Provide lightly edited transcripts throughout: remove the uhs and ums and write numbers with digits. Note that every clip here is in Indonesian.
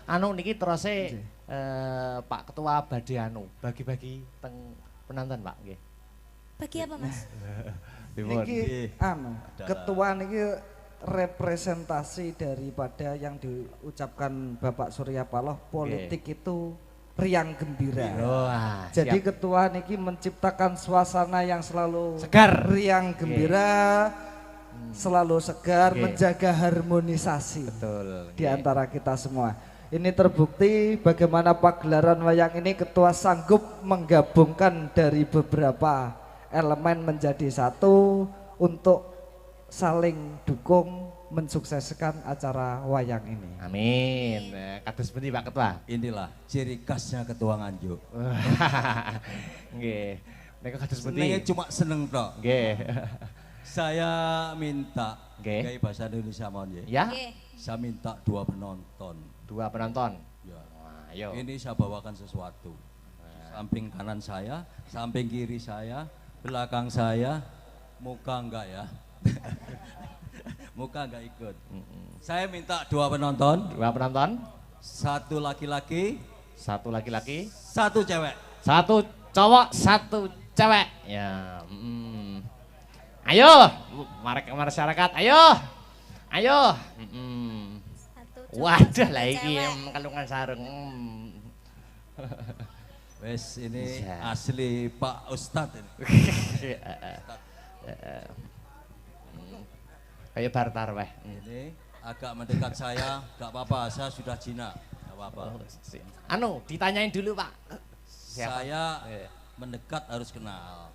Anu niki teruse Pak Ketua badhe anu bagi-bagi teng penonton Pak nggih. Bagi apa Mas? Niki anu ketua niki representasi daripada yang diucapkan Bapak Surya Paloh politik itu riang gembira. Jadi ketua niki menciptakan suasana yang selalu segar, riang gembira, selalu segar, menjaga harmonisasi di antara kita semua. Ini terbukti bagaimana pagelaran wayang ini ketua sanggup menggabungkan dari beberapa elemen menjadi satu untuk saling dukung mensukseskan acara wayang ini. Amin. Kados pundi Pak Ketua? Inilah ciri khasnya ketua Nganjuk. Nggih. Nek kados pundi? Senengnya cuma seneng tok. Nggih. Saya minta Nggih. kayak bahasa Indonesia mohon ya. Ya. Saya minta 2 penonton. 2 penonton. Ya. Wah, ayo. Ini saya bawakan sesuatu. Samping kanan saya, samping kiri saya, belakang saya, muka enggak ya. Muka enggak ikut. Saya minta 2 penonton. 2 penonton. 1 laki-laki. 1 laki-laki. 1 cewek. 1 cowok, 1 cewek. Ya. Ayo, masyarakat, ayo. Ayo. Waduh lah iki kalungan sarung. Wes ini asli Pak Ustadz ini. Kayak bartar weh. Ini agak mendekat saya, gak apa-apa, saya sudah jinak, gak apa-apa. Anu, ditanyain dulu Pak. Saya mendekat harus kenal.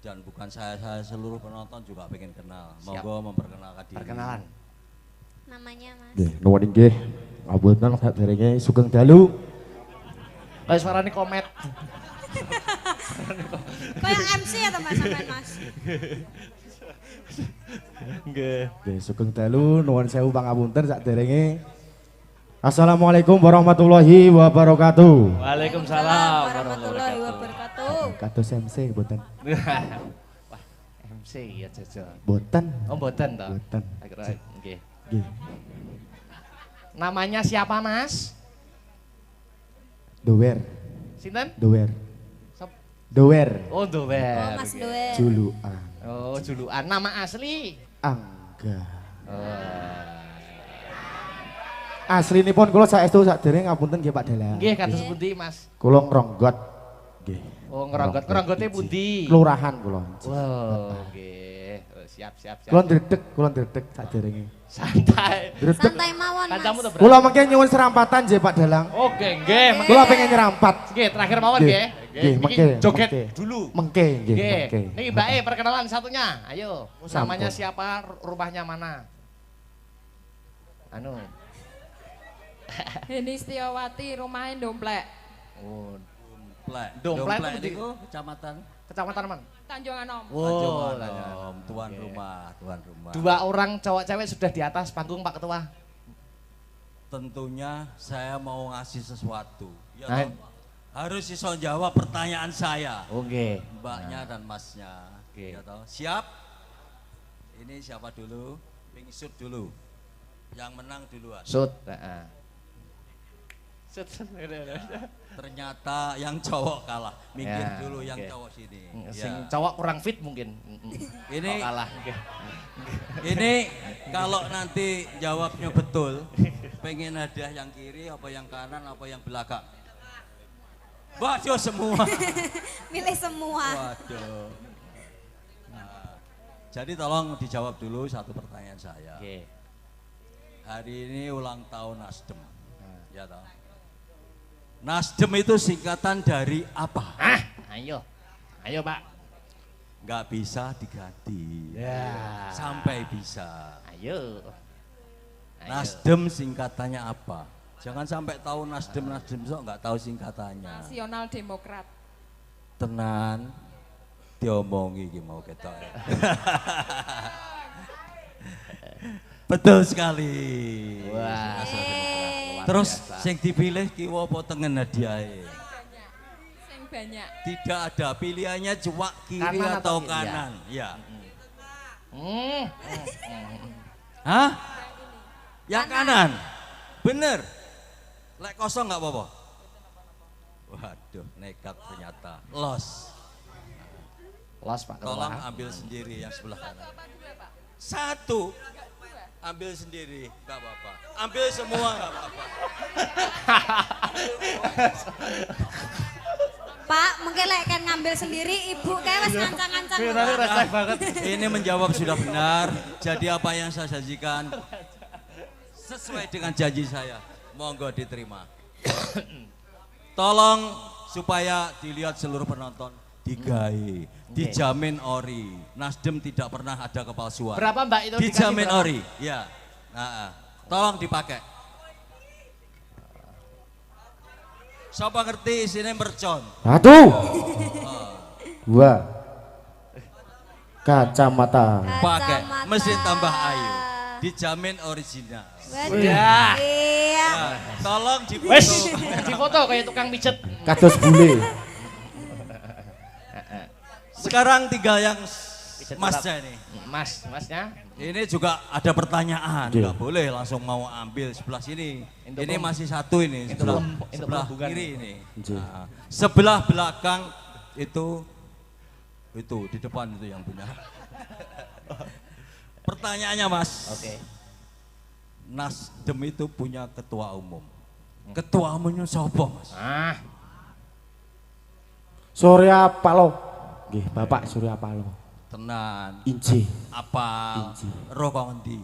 Dan bukan saya seluruh penonton juga pengen kenal. Monggo memperkenalkan diri. Perkenalan. Namanya Mas. Nggih, nuwun inggih. Ngapunten saderenge sugeng dalu. Kayak suarane komet. Kayak MC atau Mas sampean Mas? Nggih. Nggih, sugeng dalu nuwun sewu pangapunten saderenge. Assalamualaikum warahmatullahi wabarakatuh. Waalaikumsalam warahmatullahi wabarakatuh. Kados MC mboten. Wah, MC ya Jojo. Mboten. Oh, mboten toh. Mboten. Nggih. Nggih. Namanya siapa Mas? Dower. Sinten? Dower. Dower. Oh, Dower. Oh, Mas Dower. Julukan. Oh, julukan. Nama asli? Angga. Oh. Aslinipun kula saestu sadherenge ngapunten nggih Pak Dalang. Nggih, kados pundi Mas? Kula ngronggot. Nggih. Oh, ngeronggot. Ngeronggote pundi? Kelurahan kula. Wow, nggih. Oh, siap. Kula ndredeg sadherenge. Santai. Santai mawon Mas. Kancamu to, Bro? Kula mengke nyuwun serampatan nggih Pak Dalang. Oke, nggih. Kula pengen nyrampat. Nggih, terakhir mawon nggih. Nggih, Niki mengke. joget mengke. dulu. Mengke nggih, Nggih. mengke. Niki Mbak E perkenalan satunya. Ayo. Sampun. Namanya siapa? Rumahnya mana? Anu. Heni Setiawati, rumahnya Domplek. Oh, Domplek Domplek itu itu kecamatan kecamatan mana? Tanjung Anom. Oh, Tanjung tuan rumah. 2 orang cowok cewek sudah di atas panggung Pak Ketua. Tentunya saya mau ngasih sesuatu. Ya Nah. toh? Harus iso jawab pertanyaan saya. Oke. Mbaknya dan masnya. Oke. Ya toh? Siap? Ini siapa dulu? Pingsut dulu. Yang menang duluan. Sud. Ternyata yang cowok kalah. Minggir Ya, dulu yang oke. cowok sini. Sing Ya. cowok kurang fit mungkin. Ini- Oh, kalah. Oke. Ini kalau nanti jawabnya betul, pengen hadiah yang kiri, apa yang kanan, apa yang belakang? Waduh semua. Milih semua. Waduh. Nah, jadi tolong dijawab dulu satu pertanyaan saya. Oke. Hari ini ulang tahun Nasdem. Ya toh? Nasdem itu singkatan dari apa? Ayo. Ayo, Pak. Nggak bisa diganti. Ya. Sampai bisa. Ayo. Nasdem singkatannya apa? Jangan sampai tahu Nasdem sok nggak tahu singkatannya. Nasional Demokrat. Tenan diomongi iki mau ketok. Betul sekali. Wah. Terus sing dipilih kiwa apa tengen hadiahe? Sing banyak. Tidak ada pilihannya cuma kiri Kanan atau atau kiri, kanan. Ya. Hmm. Hah? Yang kanan. Bener. Lek kosong nggak apa-apa. Waduh, nekat ternyata. Los. Los Pak Ketua. Tolong ambil sendiri yang sebelah kanan. Satu. Ambil sendiri, nggak apa-apa. Ambil semua nggak apa-apa. Pak, mungkin lek kan ngambil sendiri, ibu kayak wes ngancang-ngancang. Ini menjawab sudah benar. Jadi apa yang saya janjikan sesuai dengan janji saya. Monggo diterima. Tolong supaya dilihat seluruh penonton. Digawe, dijamin ori. Nasdem tidak pernah ada kepalsuan. Berapa Mbak itu? Dijamin ori, ya. Nah, tolong dipakai. Siapa ngerti isinya mercon? 1 2 kacamata. Pakai, mesin tambah ayu. Dijamin original. Waduh. Iya. Nah, tolong Wes, difoto. difoto kayak tukang pijet. Kados bule. Sekarang tinggal yang masnya ini. Masnya. Ini juga ada pertanyaan, Oke. nggak boleh langsung mau ambil sebelah sini. Untuk Ini masih satu ini, sebelah pelumbukan. kiri ini. Oke. Nah, sebelah belakang itu di depan itu yang punya. Pertanyaannya Mas, Oke. Nasdem itu punya ketua umum. Ketua umumnya siapa Mas? Surya Paloh. Nggih, Bapak Surya Paloh. Tenan. Inji. Apa? Inji. Roh kok ngendi?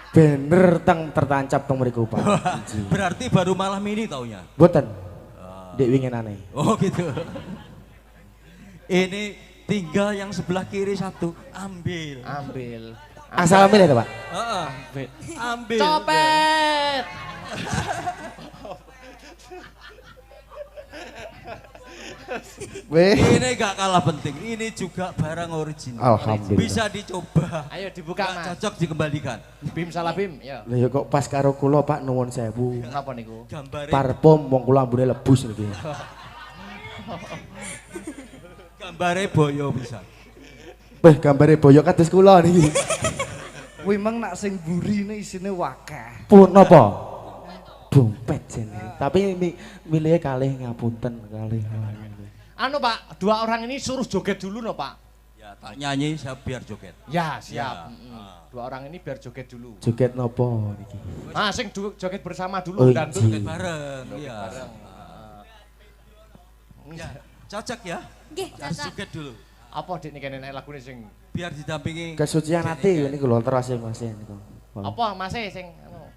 Bener tertancap teng mriku Pak. Inji. Berarti baru malam ini taunya. Mboten. Dek winginane. Oh gitu. Ini tinggal yang sebelah kiri satu, ambil. Asal ambil ya Pak? Heeh. Ambil. Copet. Weh. Ini gak kalah penting, ini juga barang original. Alhamdulillah. Bisa dicoba. Ayo dibuka Gak Mas. cocok dikembalikan. Bim salah Bim, ya. Lah ya kok pas karo kula Pak nuwun sewu. Kenapa niku? Gambare, Parfum wong kula ambune lebus niki. gambare boyo bisa. Weh gambare boyo kados kula niki. Kuwi mang nak sing burine isine wakeh. Pun napa? Dompet jene. Tapi milihnya kalih ngapunten kalih. Anu Pak, 2 orang ini suruh joget dulu no Pak. Ya tak nyanyi saya biar joget. Ya siap. Ya. 2 orang ini biar joget dulu. Joget napa niki? Sing joget bersama dulu Oh, dan iya. Joget bareng, iya. Ya, cocok ya. Nggih, Harus cocok. joget dulu. apa dik nih kene lagune sing Biar didampingi. Kesucian hati ini lho terasa masih niku. apa Mas sing anu.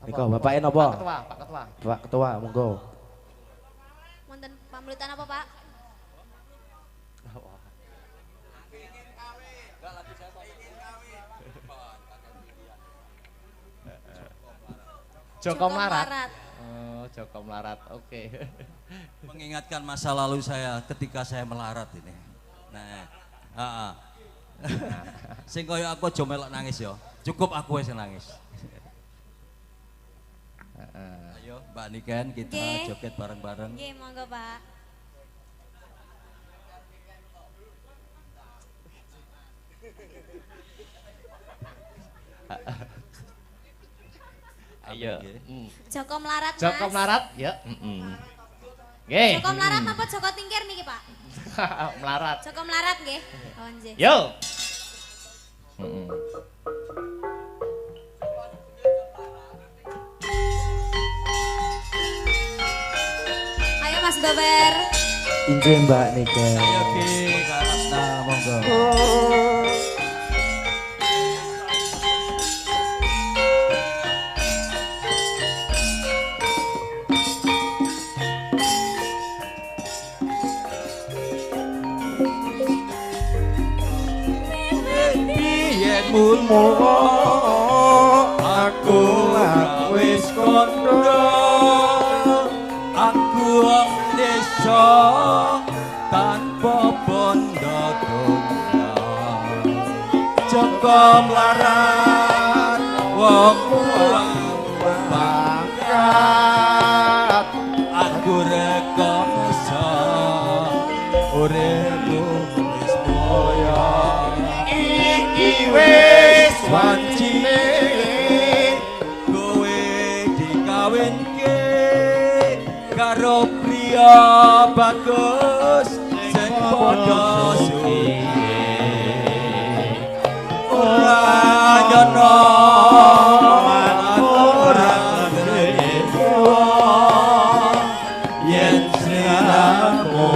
Niku bapake napa? Pak Ketua, Pak Ketua. Pak Ketua monggo. Wonten pamulutan apa, Pak? Joko Melarat. Oh, Joko Melarat. Oke. Mengingatkan masa lalu saya ketika saya melarat ini. Nah, sing koyo aku aja melok nangis ya. Cukup aku wis nangis. Ayo Mbak Niken kita Oke. joget bareng-bareng. Nggih, monggo, Pak. Ayo. Joko Melarat, Mas. Joko Melarat, ya. Nggih. Joko Melarat apa Joko Tingkir niki, Pak? Melarat. Joko Melarat nggih. Oh, nggih. Yo. Ayo Mas Gober. Injih Mbak Niken. Ayo Ki, Kak Rasna monggo. Yen mulmo aku wis kondo aku wong desa tanpa bondo tunggal Joko Melarat wong pangkat aku rekoso uripku wis moyo iki wis wancine kowe dikawini kawinke karo priya bagus sing padha sugih ora nyono ora ngerewa yen sliramu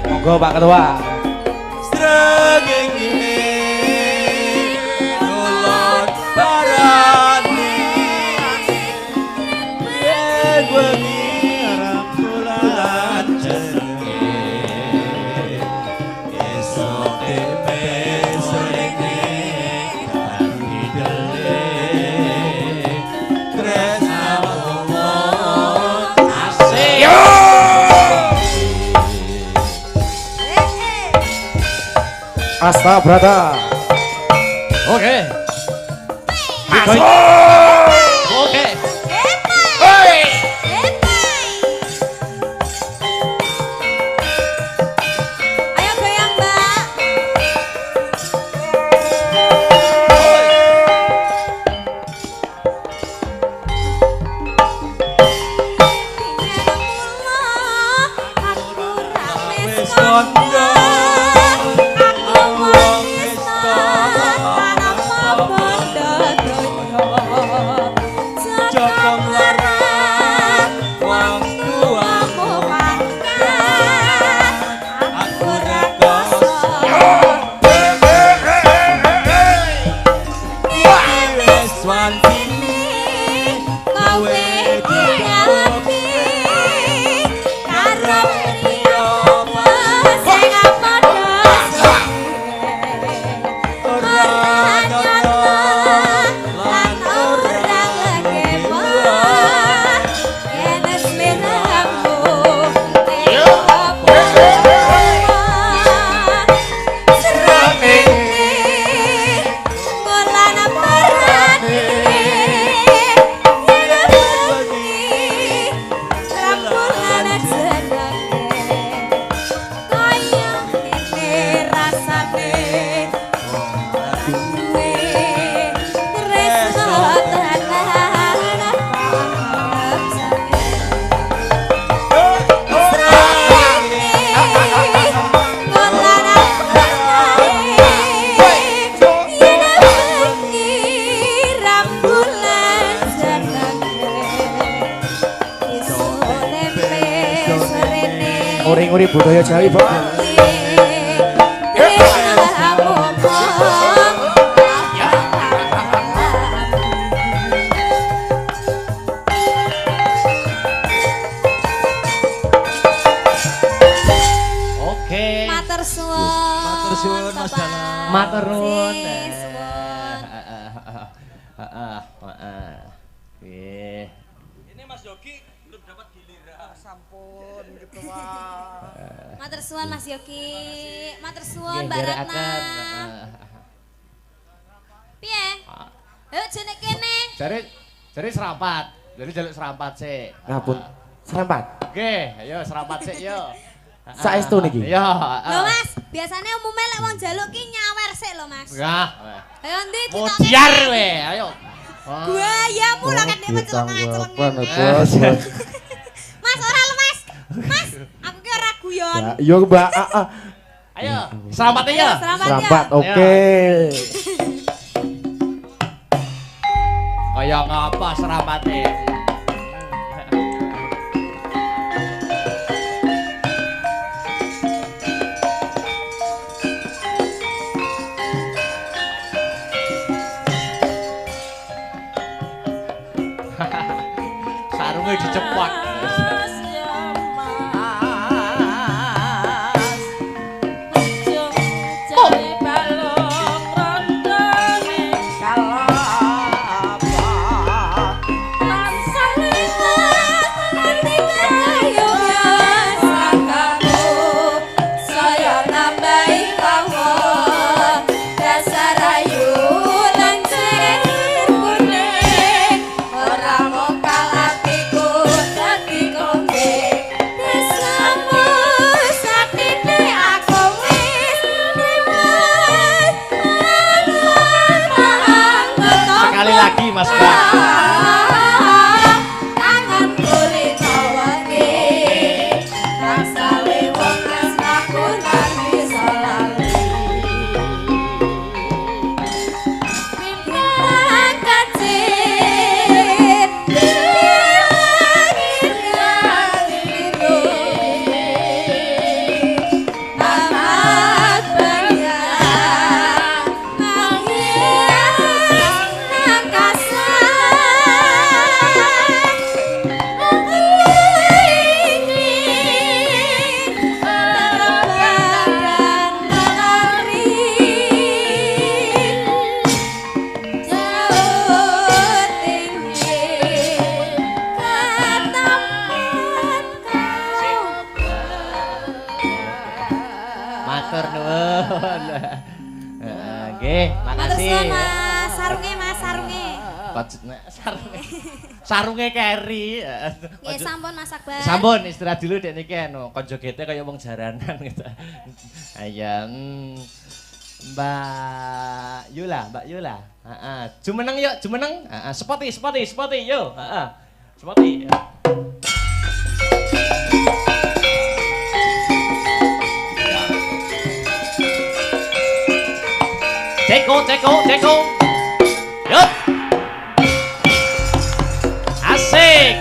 Monggo Pak Ketua. Srengenge kulon parani yen wengi bulan jenenge esuk dhewe srenge kanthi dele tresnamu asih Asta Brata. Oke. Masuk. Oke. Hei. Ayo goyang, Mbak. Aku wis kondo. Uri budaya Jawi, Pak. Oke. Matur suwun. Matur suwun Mas Dana. Matur nuwun. Suwun. Oke. Ini Mas Yogi belum dapat giliran. Sampun gitu Pak. Matur suwun Mas Yogi. Matur suwun Nggih, Mbak Ratna. nderekaken. Piye? Ayo jene kene. Jare serapat. Jadi jaluk serapat sik. Ngapun. Serempat. Nggih, ayo serapat sik yo. Saestu niki. Iya, Lho Mas, biasanya umumnya lek wong njaluk ki nyawer sik lho Mas. Enggak. Ayo ndi Modiar we, ayo. Buayamu lah kan nek menceleng-celeng. Bos. Mas ora lemas. Mas, aku ki ora guyon. Ya, iya Mbak. Ayo, selamat ya. Selamat ya. Serempat. Oke. Kayak ngapa serapate? Sarungnya dicepak. sekali lagi Mas Mbak. Tangan kulit tawangi rasa lewat asmaku tak bisa lali pindah kacir amat bangga menghias angkasa ini terbang dan menari jauh tinggi ke tempat kau Matur nuwun. Nggih, Matur makasih. suwun Mas, sarunge Mas, sarunge. Sarunge. Sarunge keri. Nggih sampun Mas Akbar. Sampun istirahat dulu dek niki anu kon jogete kaya wong jaranan gitu. Ayo. Mbak Yula. Heeh. Jumeneng yuk, jumeneng. Heeh, spoti yuk. Heeh. Spoti. Ceko. Yup. Asik.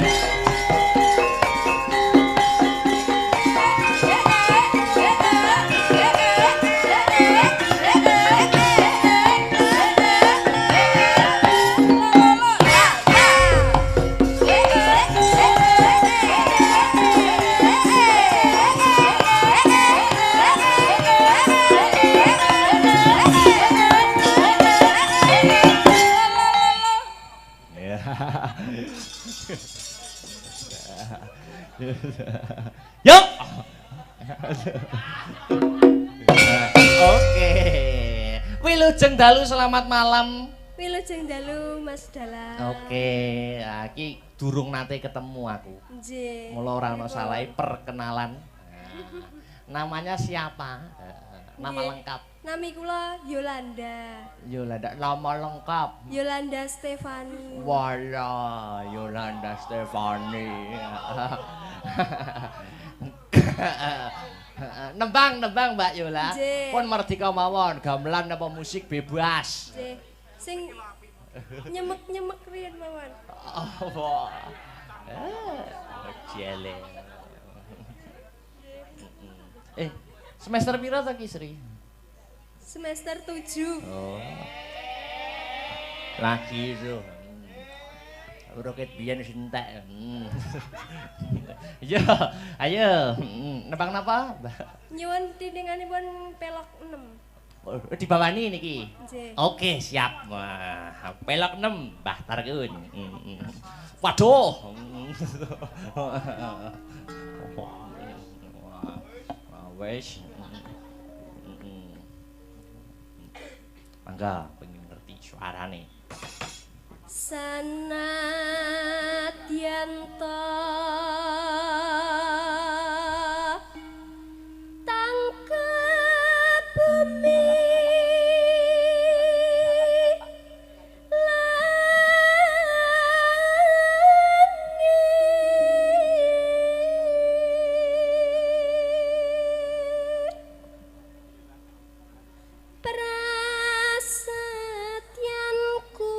Yuk. Oke. Wilujeng dalu selamat malam. Wilujeng dalu Mas Dala. Oke, nah, iki durung nate ketemu aku. Nggih. Mula ora ana salahe perkenalan. Namanya siapa? Nama Nggih. lengkap. Nami kula Yolanda. Yolanda, nama lengkap. Yolanda Stefani. Wala, Yolanda Stefani. Nembang Mbak Yola. Nggih. Pun merdeka mawon, gamelan apa musik bebas. Nggih. Sing nyemek-nyemek riyen mawon. Oh, jele. Semester pira ta Ki Sri? Semester 7. Oh. Lagi itu. Roket biyen wis entek. Yo, ayo. Nebang napa? Nyuwun tindinganipun pelok 6. Dibawani niki. Nggih. Oke, siap. Wah, pelok 6, Mbah Targun. Waduh. Wes. Mangga pengen ngerti suarane. Sanadyan ta tangkep bumi prasetyanku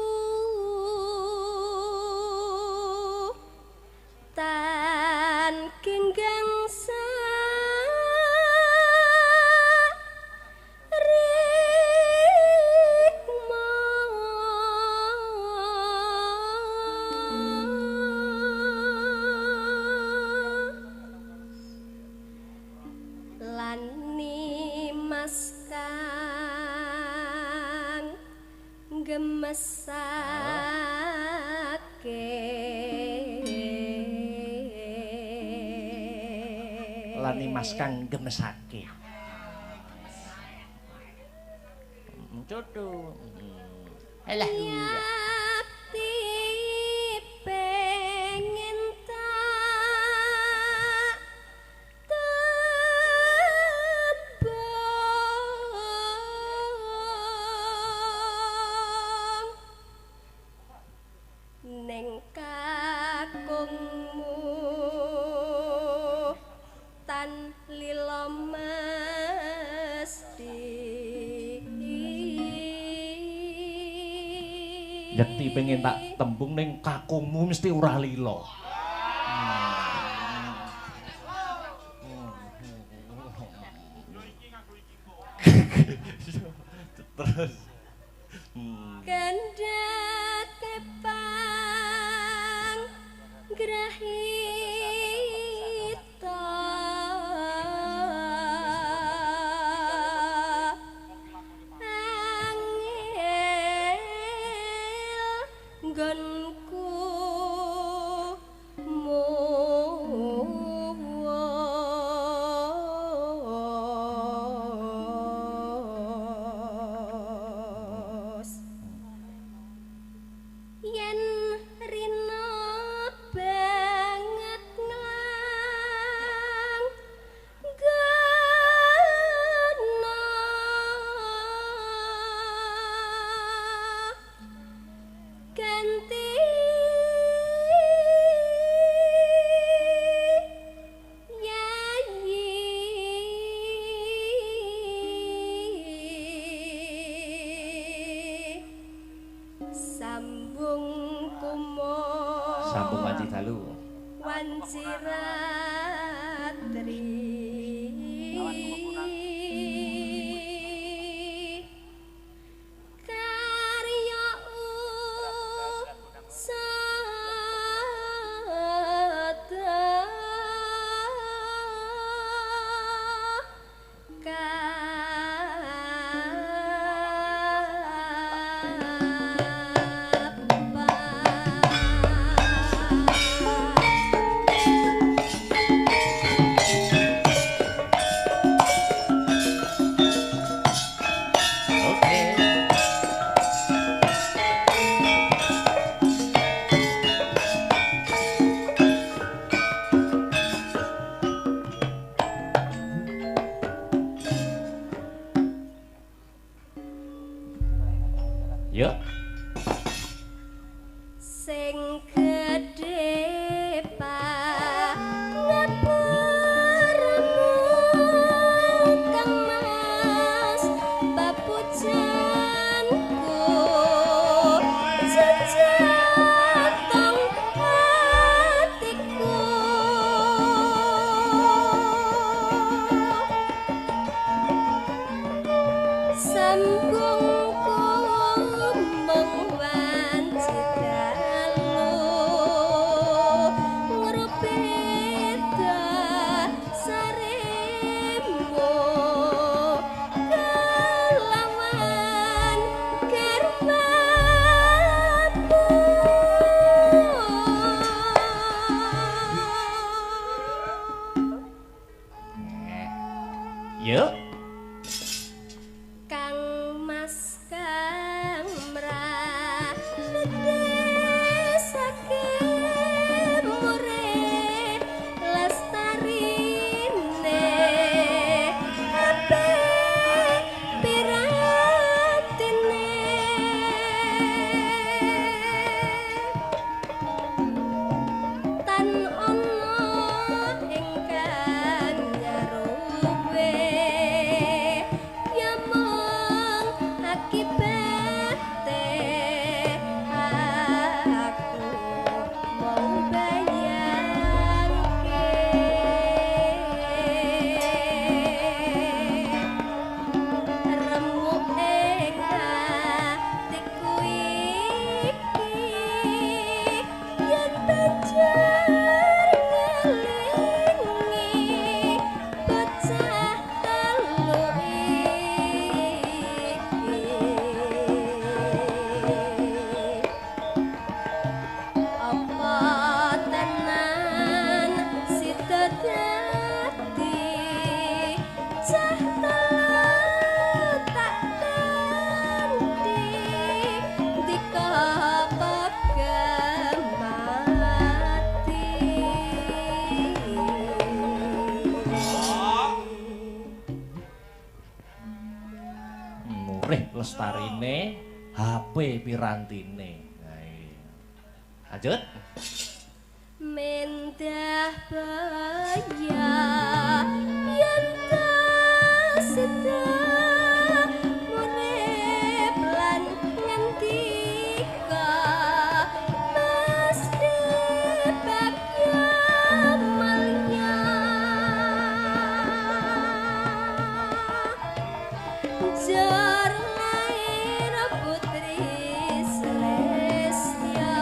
tan kinggangsa rikma lan nimas kang gemesake Lani Mas kang gemesake. Jodoh. Alah. Yakti pengen tak tebang ning kakungmu tan lila mesti Yakti pengen tak tembung ning kakungmu mesti ora lila. Terus Kendak kepang grahita angel nggonku muwos yen rina banget nang gana ganti yayi sambung kumo sambung wanci dalu. wanci ratri karya usada Oke. Yuk. sing gedhe banget peremu kang mas bapujanku jejatong hatiku sambungku mengwanci dalu ngrupita saremu kelawan karepmu Yuk. Kang Mas Kang mrane saking mure lestarine ape piratine tan ono ingkang nyaruwe yamong akibate aku mau bayangke remuk ing atiku iki yen banjur ngelingi bocah telu iki apa tenan sida dadi cah telu tak ganti dika Murih lestarine HP pirantine. Nah, iya. Lanjut. Mendah baya yen sedang urip lan ngendika mesti bagya malnya jar lair putri Celestia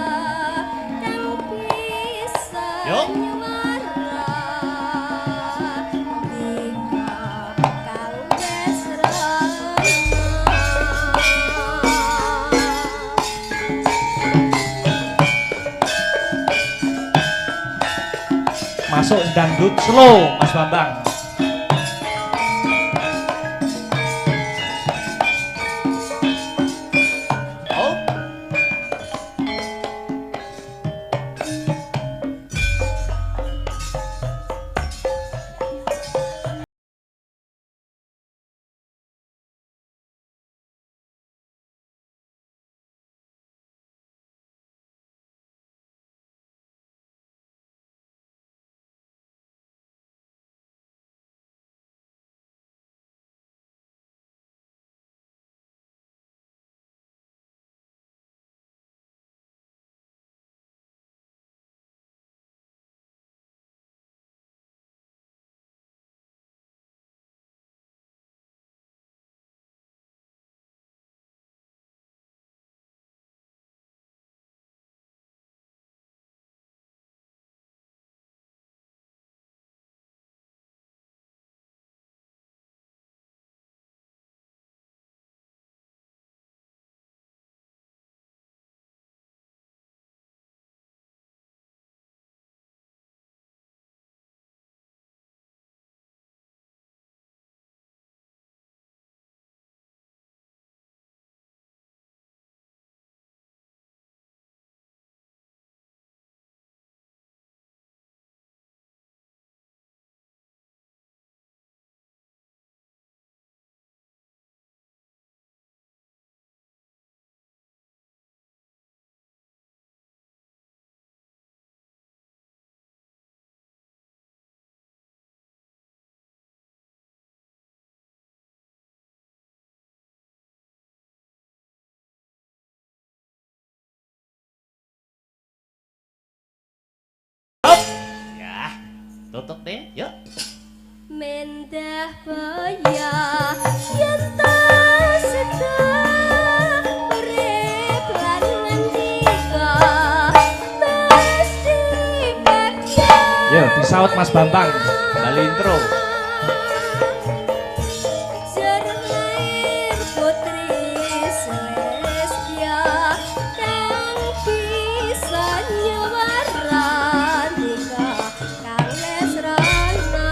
kang bisa Yuk. nyuara dika bakal wes rana. Masuk dangdut slow Mas Bambang. Oh. Ya, tutup deh, yuk. Mendah baya yen sedang urip lan ngendika mesti bagya. Yo, disaut Mas Bambang. Bali intro. Jar lair putri Celestia kang bisa nyuara dika kang lesrana.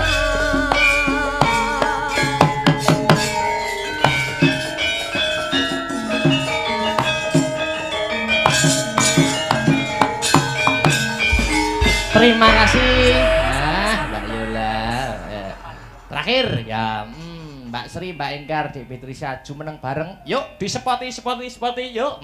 Terima kasih. Nah, Mbak Yola. Terakhir ya, Mbak Sri, Mbak Engkar, Dek Petrisha, jumeneng bareng. Yuk, disepoti, yuk.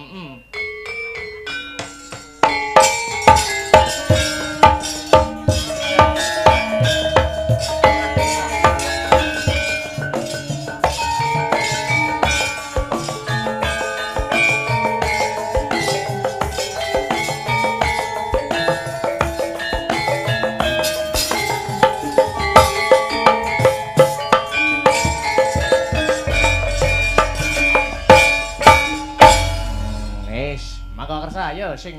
Maka kersa, yo sing